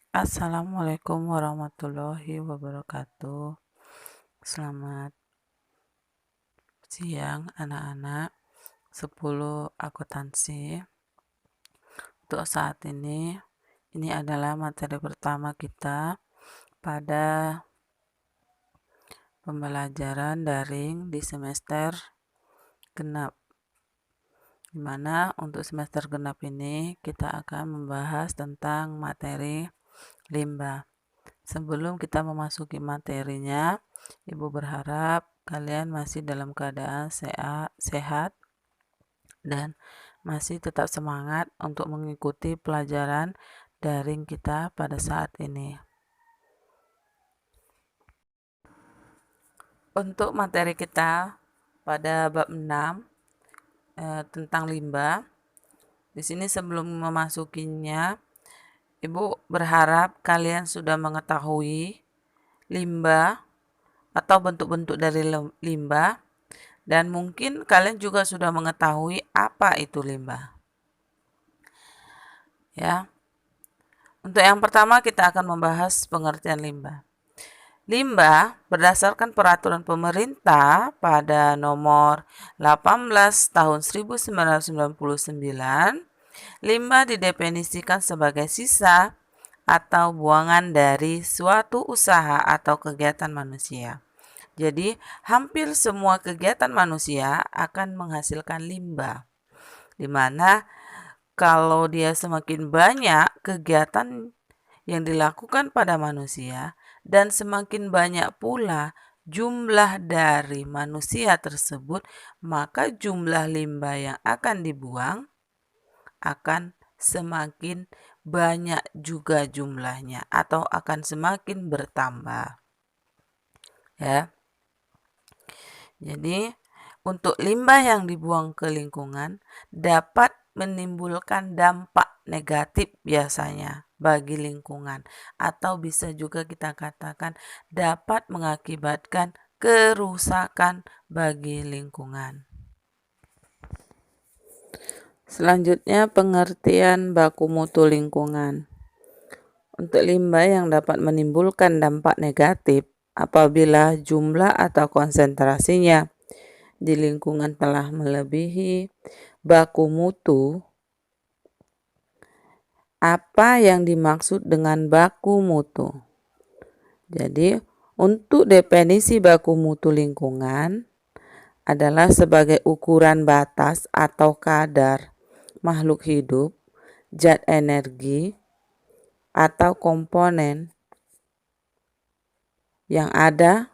Assalamualaikum warahmatullahi wabarakatuh. Selamat siang anak-anak 10 akuntansi. Untuk saat ini adalah materi pertama kita pada pembelajaran daring di semester genap. Dimana untuk semester genap ini kita akan membahas tentang materi limbah. Sebelum kita memasuki materinya, Ibu berharap kalian masih dalam keadaan sehat dan masih tetap semangat untuk mengikuti pelajaran daring kita pada saat ini. Untuk materi kita pada bab 6 tentang limbah. Di sini sebelum memasukinya, Ibu berharap kalian sudah mengetahui limbah atau bentuk-bentuk dari limbah, dan mungkin kalian juga sudah mengetahui apa itu limbah. Ya. Untuk yang pertama kita akan membahas pengertian limbah. Limbah berdasarkan peraturan pemerintah pada nomor 18 tahun 1999, limbah didefinisikan sebagai sisa atau buangan dari suatu usaha atau kegiatan manusia. Jadi, hampir semua kegiatan manusia akan menghasilkan limbah, di mana kalau dia semakin banyak kegiatan yang dilakukan pada manusia dan semakin banyak pula jumlah dari manusia tersebut, maka jumlah limbah yang akan dibuang akan semakin banyak juga jumlahnya atau akan semakin bertambah. Ya. Jadi, untuk limbah yang dibuang ke lingkungan dapat menimbulkan dampak negatif biasanya bagi lingkungan, atau bisa juga kita katakan dapat mengakibatkan kerusakan bagi lingkungan. Selanjutnya, pengertian baku mutu lingkungan. Untuk limbah yang dapat menimbulkan dampak negatif apabila jumlah atau konsentrasinya di lingkungan telah melebihi baku mutu. Apa yang dimaksud dengan baku mutu? Jadi, untuk definisi baku mutu lingkungan adalah sebagai ukuran batas atau kadar makhluk hidup, zat energi, atau komponen yang ada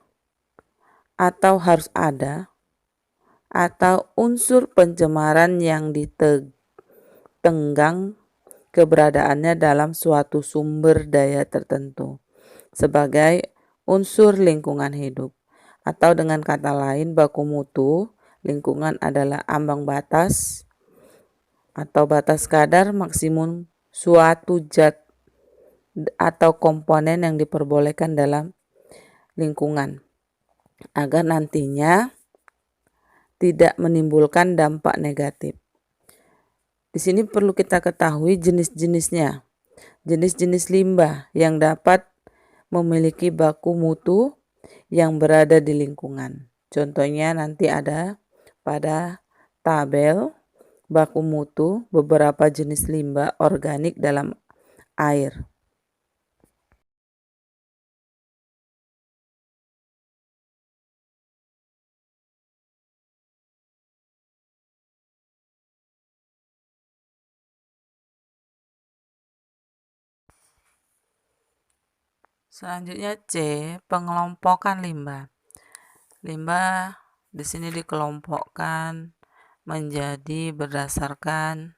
atau harus ada, atau unsur pencemaran yang ditenggang keberadaannya dalam suatu sumber daya tertentu sebagai unsur lingkungan hidup. Atau dengan kata lain, baku mutu lingkungan adalah ambang batas atau batas kadar maksimum suatu zat atau komponen yang diperbolehkan dalam lingkungan agar nantinya tidak menimbulkan dampak negatif. Di sini perlu kita ketahui jenis-jenisnya. Jenis-jenis limbah yang dapat memiliki baku mutu yang berada di lingkungan. Contohnya nanti ada pada tabel baku mutu beberapa jenis limbah organik dalam air. Selanjutnya C, pengelompokan limbah. Limbah di sini dikelompokkan menjadi berdasarkan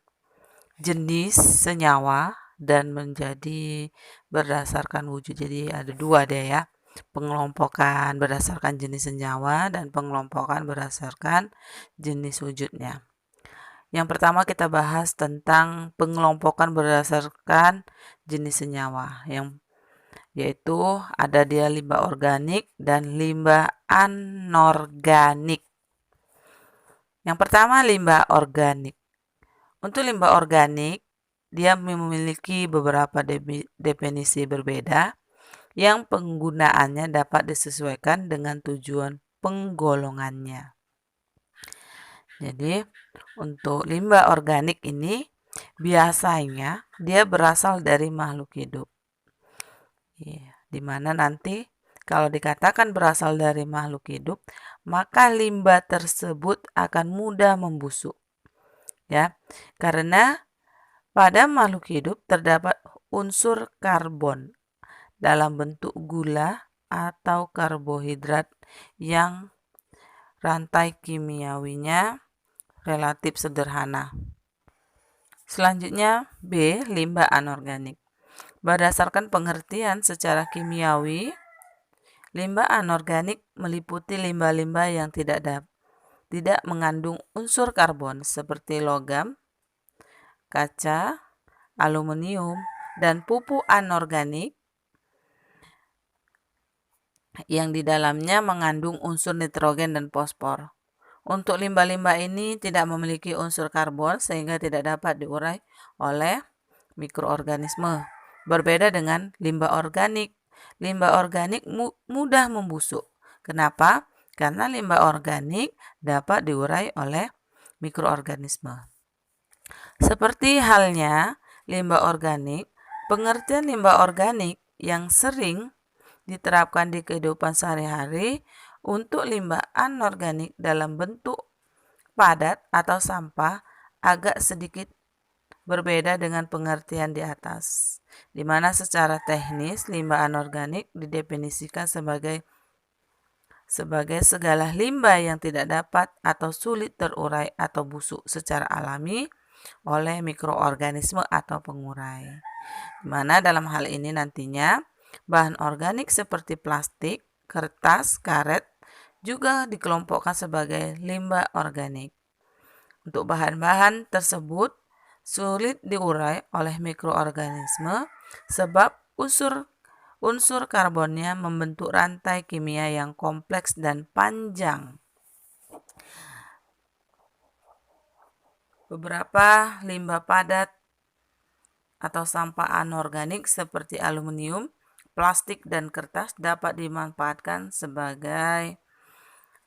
jenis senyawa dan menjadi berdasarkan wujud. Jadi ada dua deh ya. Pengelompokan berdasarkan jenis senyawa dan pengelompokan berdasarkan jenis wujudnya. Yang pertama kita bahas tentang pengelompokan berdasarkan jenis senyawa, yaitu ada dia limbah organik dan limbah anorganik. Yang pertama limbah organik. Untuk limbah organik dia memiliki beberapa definisi berbeda yang penggunaannya dapat disesuaikan dengan tujuan penggolongannya. Jadi, untuk limbah organik ini biasanya dia berasal dari makhluk hidup. Di mana nanti kalau dikatakan berasal dari makhluk hidup, maka limbah tersebut akan mudah membusuk. Ya, karena pada makhluk hidup terdapat unsur karbon dalam bentuk gula atau karbohidrat yang rantai kimiawinya relatif sederhana. Selanjutnya B. Limbah anorganik. Berdasarkan pengertian secara kimiawi, limbah anorganik meliputi limbah-limbah yang tidak mengandung unsur karbon seperti logam, kaca, aluminium, dan pupuk anorganik yang di dalamnya mengandung unsur nitrogen dan fosfor. Untuk limbah-limbah ini tidak memiliki unsur karbon sehingga tidak dapat diurai oleh mikroorganisme. Berbeda dengan limbah organik. Limbah organik mudah membusuk. Kenapa? Karena limbah organik dapat diurai oleh mikroorganisme. Seperti halnya limbah organik, pengertian limbah organik yang sering diterapkan di kehidupan sehari-hari untuk limbah anorganik dalam bentuk padat atau sampah agak sedikit berbeda dengan pengertian di atas, di mana secara teknis limbah anorganik didefinisikan sebagai segala limbah yang tidak dapat atau sulit terurai atau busuk secara alami oleh mikroorganisme atau pengurai. Di mana dalam hal ini nantinya bahan organik seperti plastik, kertas, karet juga dikelompokkan sebagai limbah organik. Untuk bahan-bahan tersebut sulit diurai oleh mikroorganisme sebab unsur karbonnya membentuk rantai kimia yang kompleks dan panjang. Beberapa limbah padat atau sampah anorganik seperti aluminium, plastik, dan kertas dapat dimanfaatkan sebagai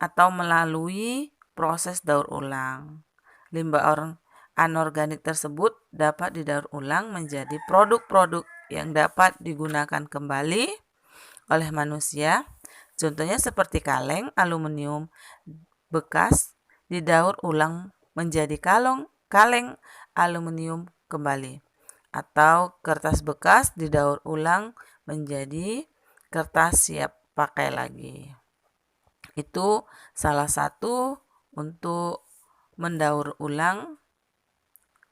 atau melalui proses daur ulang. Limbah anorganik tersebut dapat didaur ulang menjadi produk-produk yang dapat digunakan kembali oleh manusia. Contohnya seperti kaleng aluminium bekas didaur ulang menjadi kaleng aluminium kembali, atau kertas bekas didaur ulang menjadi kertas siap pakai lagi. Itu salah satu untuk mendaur ulang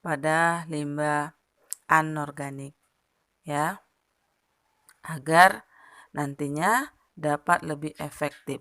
pada limbah anorganik, ya, agar nantinya dapat lebih efektif.